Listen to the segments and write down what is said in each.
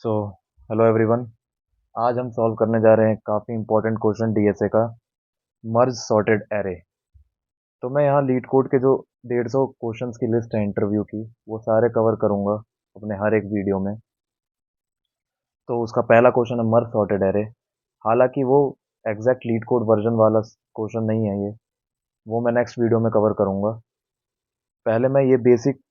So hello everyone. आज हम solve करने जा रहे हैं काफ़ी इंपॉर्टेंट क्वेश्चन डीएसए का, मर्ज सॉर्टेड एरे। तो मैं यहाँ लीड कोड के जो 150 क्वेश्चंस की लिस्ट है इंटरव्यू की, वो सारे कवर करूँगा अपने हर एक वीडियो में। तो उसका पहला क्वेश्चन है मर्ज सॉर्टेड एरे। हालांकि वो एग्जैक्ट लीड कोड वर्जन वाला क्वेश्चन नहीं है ये, वो मैं नेक्स्ट वीडियो में कवर करूँगा। पहले मैं ये बेसिक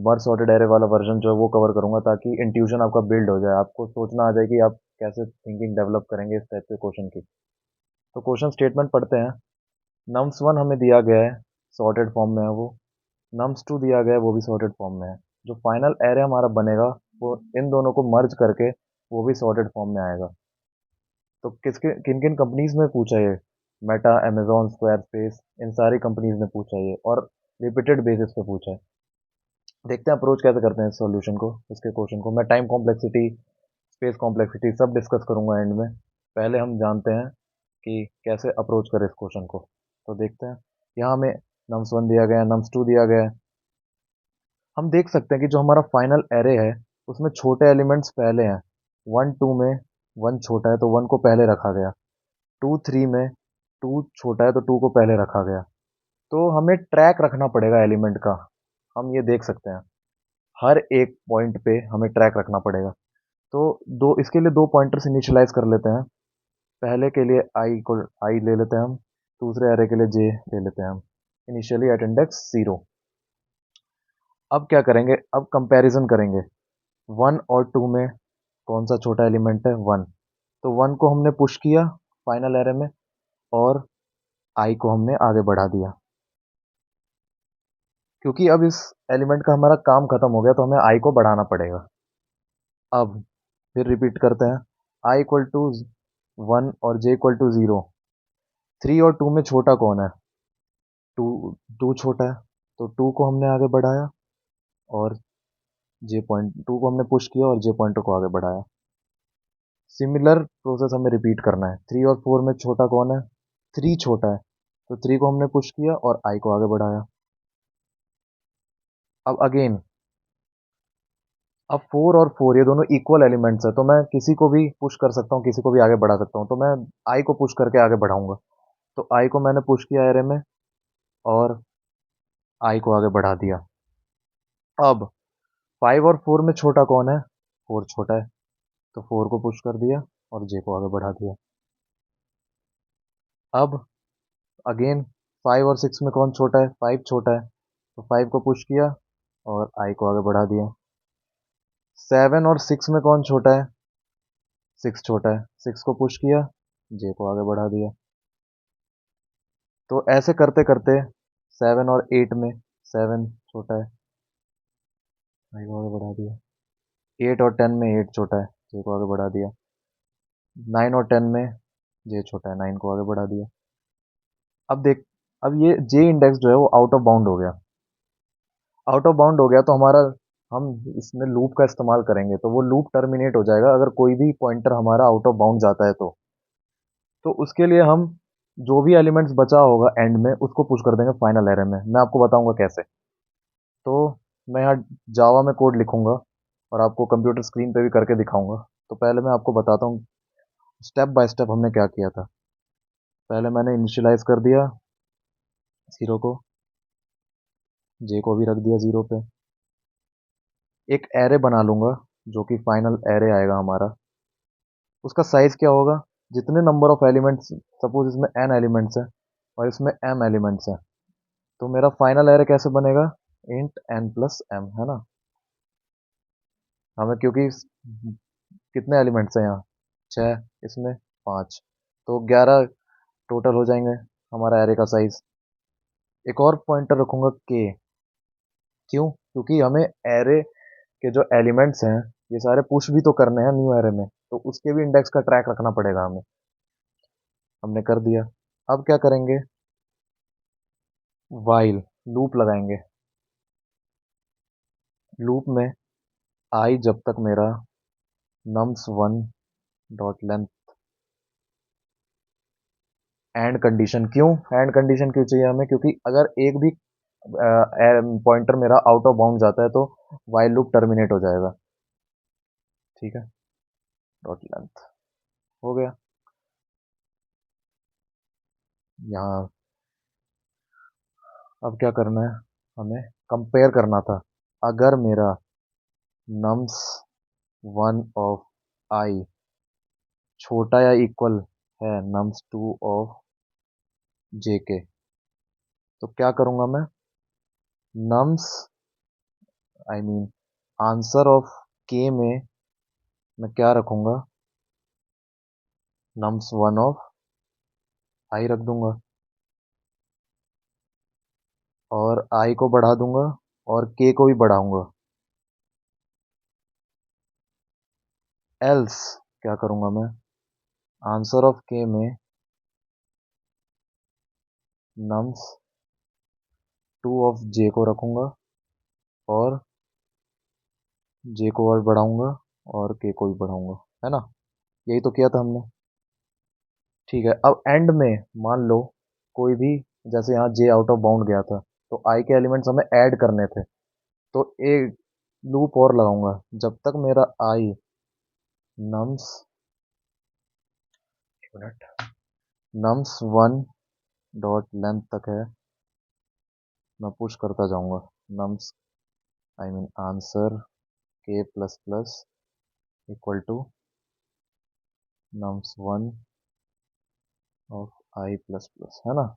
मर्ज सॉर्टेड एरे वाला वर्जन जो है वो कवर करूँगा, ताकि इंट्यूशन आपका बिल्ड हो जाए, आपको सोचना आ जाए कि आप कैसे थिंकिंग डेवलप करेंगे इस टाइप के क्वेश्चन की। तो क्वेश्चन स्टेटमेंट पढ़ते हैं। नम्स वन हमें दिया गया है, सॉर्टेड फॉर्म में है वो। नम्स टू दिया गया है, वो भी सॉर्टेड फॉर्म में है। जो फाइनल एरे हमारा बनेगा वो इन दोनों को मर्ज करके वो भी सॉर्टेड फॉर्म में आएगा। तो किसके किन किन कंपनीज में पूछा ये? मेटा, अमेजॉन, स्क्वायरस्पेस, इन सारी कंपनीज ने पूछा ये, और रिपीटेड बेसिस पे पूछा है। देखते हैं अप्रोच कैसे करते हैं इस सॉल्यूशन को, इसके क्वेश्चन को। मैं टाइम कॉम्प्लेक्सिटी, स्पेस कॉम्प्लेक्सिटी सब डिस्कस करूंगा एंड में। पहले हम जानते हैं कि कैसे अप्रोच करें इस क्वेश्चन को। तो देखते हैं। यहाँ हमें नम्स वन दिया गया है, नम्स टू दिया गया है। हम देख सकते हैं कि जो हमारा फाइनल एरे है उसमें छोटे एलिमेंट्स पहले हैं। वन टू में वन छोटा है तो वन को पहले रखा गया। टू थ्री में टू छोटा है तो टू को पहले रखा गया। तो हमें ट्रैक रखना पड़ेगा एलिमेंट का। हम ये देख सकते हैं, हर एक पॉइंट पे हमें ट्रैक रखना पड़ेगा। तो दो इसके लिए दो पॉइंटर्स इनिशियलाइज कर लेते हैं। पहले के लिए आई ले लेते हैं हम, दूसरे एरे के लिए जे ले लेते हैं हम, इनिशियली एट इंडेक्स 0। अब क्या करेंगे? अब कंपैरिजन करेंगे। वन और टू में कौन सा छोटा एलिमेंट है? वन। तो वन को हमने पुश किया फाइनल एरे में, और आई को हमने आगे बढ़ा दिया। क्योंकि अब इस एलिमेंट का हमारा काम खत्म हो गया तो हमें आई को बढ़ाना पड़ेगा। अब फिर रिपीट करते हैं। आई इक्वल टू वन और जे इक्वल टू 0। थ्री और टू में छोटा कौन है? टू। टू छोटा है तो टू को हमने आगे बढ़ाया, और जे पॉइंट टू को हमने पुश किया और जे पॉइंटर को आगे बढ़ाया। सिमिलर प्रोसेस हमें रिपीट करना है। थ्री और फोर में छोटा कौन है? थ्री छोटा है तो थ्री को हमने पुश किया और आई को आगे बढ़ाया। अब अगेन, अब फोर और फोर ये दोनों इक्वल एलिमेंट्स है, तो मैं किसी को भी पुश कर सकता हूँ, किसी को भी आगे बढ़ा सकता हूँ। तो मैं आई को पुश करके आगे बढ़ाऊंगा। तो आई को मैंने पुश किया एरे में, और आई को आगे बढ़ा दिया। अब फाइव और फोर में छोटा कौन है? फोर छोटा है तो फोर को पुश कर दिया और जे को आगे बढ़ा दिया। अब अगेन, फाइव और सिक्स में कौन छोटा है? फाइव छोटा है तो फाइव को पुश किया और आई को आगे बढ़ा दिया। सेवन और सिक्स में कौन छोटा है? सिक्स छोटा है, सिक्स को पुश किया, जे को आगे बढ़ा दिया। तो ऐसे करते करते सेवन और एट में सेवन छोटा है, आई को आगे बढ़ा दिया। एट और टेन में एट छोटा है, जे को आगे बढ़ा दिया। नाइन और टेन में जे छोटा है, नाइन को आगे बढ़ा दिया। अब देख, अब ये जे इंडेक्स जो है वो आउट ऑफ बाउंड हो गया। आउट ऑफ बाउंड हो गया तो हमारा, हम इसमें लूप का इस्तेमाल करेंगे तो वो लूप टर्मिनेट हो जाएगा अगर कोई भी पॉइंटर हमारा आउट ऑफ बाउंड जाता है तो उसके लिए हम जो भी एलिमेंट्स बचा होगा एंड में उसको पुश कर देंगे फाइनल एरे में। मैं आपको बताऊंगा कैसे। तो मैं यहाँ जावा में कोड लिखूंगा और आपको कंप्यूटर स्क्रीन पे भी करके दिखाऊंगा। तो पहले मैं आपको बताता हूँ स्टेप बाय स्टेप हमने क्या किया था। पहले मैंने इनिशियलाइज कर दिया 0 को, जे को भी रख दिया 0 पे। एक एरे बना लूंगा जो कि फाइनल एरे आएगा हमारा। उसका साइज क्या होगा? जितने नंबर ऑफ एलिमेंट्स, सपोज इसमें n एलिमेंट्स है और इसमें m एलिमेंट्स है, तो मेरा फाइनल एरे कैसे बनेगा? इंट n प्लस m, है ना। हमें क्योंकि कितने एलिमेंट्स हैं यहाँ? 6, इसमें 5, तो 11 टोटल हो जाएंगे हमारा एरे का साइज। एक और पॉइंटर रखूंगा k। क्यों? क्योंकि हमें एरे के जो एलिमेंट्स हैं ये सारे पुश भी तो करने हैं न्यू एरे में, तो उसके भी इंडेक्स का ट्रैक रखना पड़ेगा हमें। हमने कर दिया। अब क्या करेंगे? वाइल लूप लगाएंगे। लूप में आई जब तक मेरा nums one dot length and condition. क्यों एंड कंडीशन क्यों चाहिए हमें? क्योंकि अगर एक भी पॉइंटर मेरा आउट ऑफ बाउंड जाता है तो वाइल लूप टर्मिनेट हो जाएगा। ठीक है, डॉट लेंथ हो गया। यहाँ अब क्या करना है, हमें कंपेयर करना था। अगर मेरा नम्स वन ऑफ आई छोटा या इक्वल है नम्स टू ऑफ जे के, तो क्या करूंगा मैं, nums I mean answer of के में मैं क्या रखूंगा, नम्स वन ऑफ आई रख दूंगा और आई को बढ़ा दूंगा और के को भी बढ़ाऊंगा। एल्स क्या करूंगा मैं, आंसर ऑफ के में नम्स टू ऑफ जे को रखूंगा और जे को और बढ़ाऊंगा और के को भी बढ़ाऊंगा, है ना, यही तो किया था हमने। ठीक है, अब एंड में मान लो कोई भी, जैसे यहाँ जे आउट ऑफ बाउंड गया था तो आई के एलिमेंट्स हमें ऐड करने थे, तो एक लूप और लगाऊंगा जब तक मेरा आई नम्स, एक minute, nums one dot length तक है, मैं पुश करता जाऊंगा nums I mean answer k plus plus equal to nums one of i plus plus, है ना।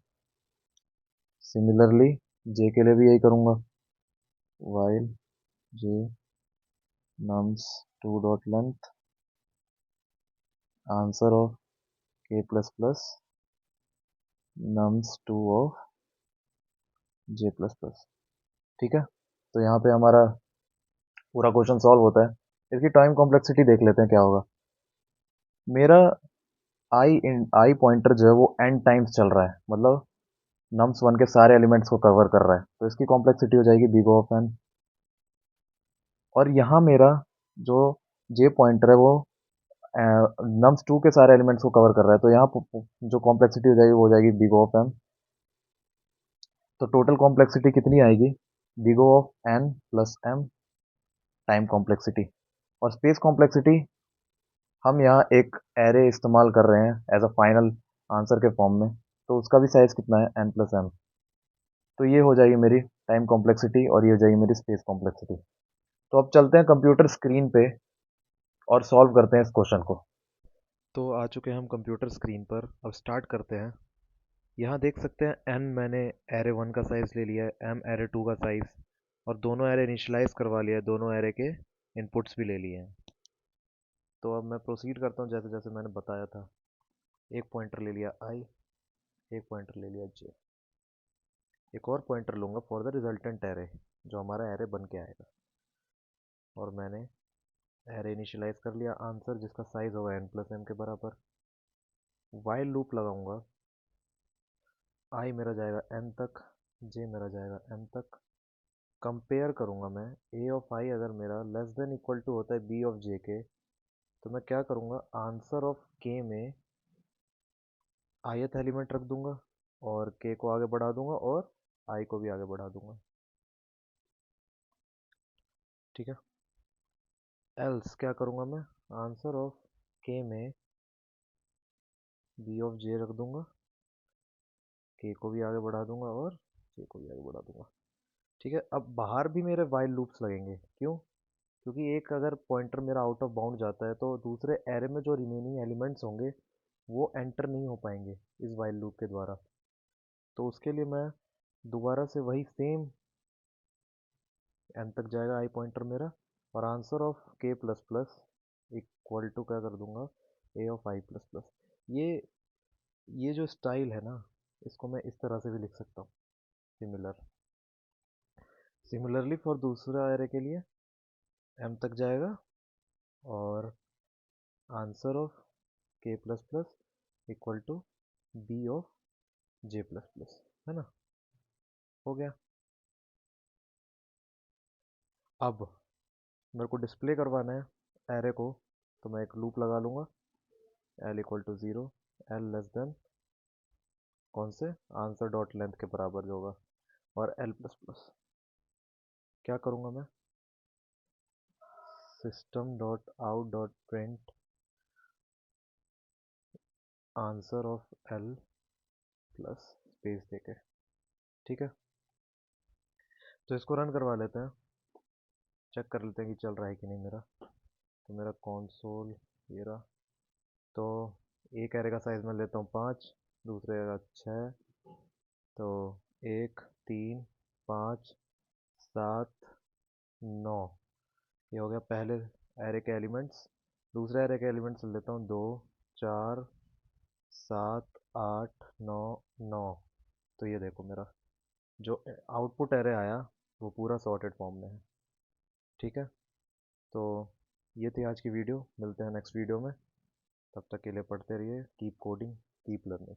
सिमिलरली जे के लिए भी यही करूंगा, while j nums two dot length answer of के plus plus nums two of J plus plus. ठीक है, तो यहाँ पे हमारा पूरा क्वेश्चन सॉल्व होता है। इसकी टाइम कॉम्प्लेक्सिटी देख लेते हैं क्या होगा। मेरा आई पॉइंटर जो है वो एन टाइम्स चल रहा है, मतलब नम्स वन के सारे एलिमेंट्स को कवर कर रहा है, तो इसकी कॉम्प्लेक्सिटी हो जाएगी बिग ऑफ एन। और यहाँ मेरा जो जे पॉइंटर है वो नम्स टू के सारे एलिमेंट्स को कवर कर रहा है, तो यहाँ जो कॉम्प्लेक्सिटी हो जाएगी वो हो जाएगी बिग ऑफ एम। तो टोटल कॉम्प्लेक्सिटी कितनी आएगी, big of N plus M time complexity. और स्पेस कॉम्प्लेक्सिटी हम यहाँ एक एरे इस्तेमाल कर रहे हैं एज अ फाइनल आंसर के फॉर्म में, तो उसका भी साइज कितना है एन प्लस एम। तो ये हो जाएगी मेरी टाइम कॉम्प्लेक्सिटी और ये हो जाएगी मेरी स्पेस कॉम्प्लेक्सिटी। तो अब चलते हैं कंप्यूटर स्क्रीन पे और सॉल्व करते हैं इस क्वेश्चन को। तो आ चुके हैं हम कंप्यूटर स्क्रीन पर, अब स्टार्ट करते हैं। यहाँ देख सकते हैं एन मैंने एरे वन का साइज़ ले लिया है, एम एरे टू का साइज़, और दोनों एरे इनिशलाइज करवा लिया है, दोनों एरे के इनपुट्स भी ले लिए हैं। तो अब मैं प्रोसीड करता हूँ जैसे जैसे मैंने बताया था। एक पॉइंटर ले लिया आई, एक पॉइंटर ले लिया जे, एक और पॉइंटर लूँगा फॉर द रिजल्टेंट एरे, जो हमारा एरे बन के आएगा। और मैंने एरे इनिशलाइज कर लिया आंसर जिसका साइज़ होगा एन प्लस एम के बराबर। वाइल लूप लगाऊंगा, आई मेरा जाएगा एन तक, जे मेरा जाएगा एम तक। कंपेयर करूंगा मैं, ए ऑफ आई अगर मेरा लेस देन इक्वल टू होता है बी ऑफ जे के, तो मैं क्या करूंगा, आंसर ऑफ के में ith एलिमेंट रख दूंगा और के को आगे बढ़ा दूंगा और आई को भी आगे बढ़ा दूंगा। ठीक है, एल्स क्या करूंगा मैं, आंसर ऑफ के में बी ऑफ जे रख दूंगा, के को भी आगे बढ़ा दूंगा और जे को भी आगे बढ़ा दूंगा। ठीक है, अब बाहर भी मेरे वाइल लूप्स लगेंगे, क्यों, क्योंकि एक अगर पॉइंटर मेरा आउट ऑफ बाउंड जाता है तो दूसरे एरे में जो रिमेनिंग एलिमेंट्स होंगे वो एंटर नहीं हो पाएंगे इस वाइल लूप के द्वारा। तो उसके लिए मैं दोबारा से वही सेम एन तक जाएगा आई पॉइंटर मेरा, और आंसर ऑफ के प्लस प्लस इक्वल टू क्या कर दूंगा, ए ऑफ आई प्लस प्लस। ये ये जो स्टाइल है ना, इसको मैं इस तरह से भी लिख सकता हूँ, सिमिलर। सिमिलरली फॉर दूसरा एरे के लिए एम तक जाएगा और आंसर ऑफ के plus plus equal to B of J plus plus, है ना, हो गया। अब मेरे को डिस्प्ले करवाना है एरे को, तो मैं एक लूप लगा लूँगा, L equal to zero, L less than कौन से, आंसर डॉट लेंथ के बराबर जो होगा, और एल प्लस प्लस। क्या करूँगा मैं, system dot out dot print answer of L plus space देके, ठीक है। तो इसको रन करवा लेते हैं, चेक कर लेते हैं कि चल रहा है कि नहीं मेरा। तो मेरा कंसोल ये रहा। तो एक एरे का साइज मैं लेता हूँ 5, दूसरे का 6, तो 1 3 5 7 9, ये हो गया पहले एरे के एलिमेंट्स। दूसरे एरे के एलिमेंट्स लेता हूँ 2 4 7 8 9 9। तो ये देखो मेरा जो आउटपुट एरे आया वो पूरा सॉर्टेड फॉर्म में है, ठीक है। तो ये थी आज की वीडियो, मिलते हैं नेक्स्ट वीडियो में। तब तक के लिए पढ़ते रहिए, कीप कोडिंग कीप लर्निंग।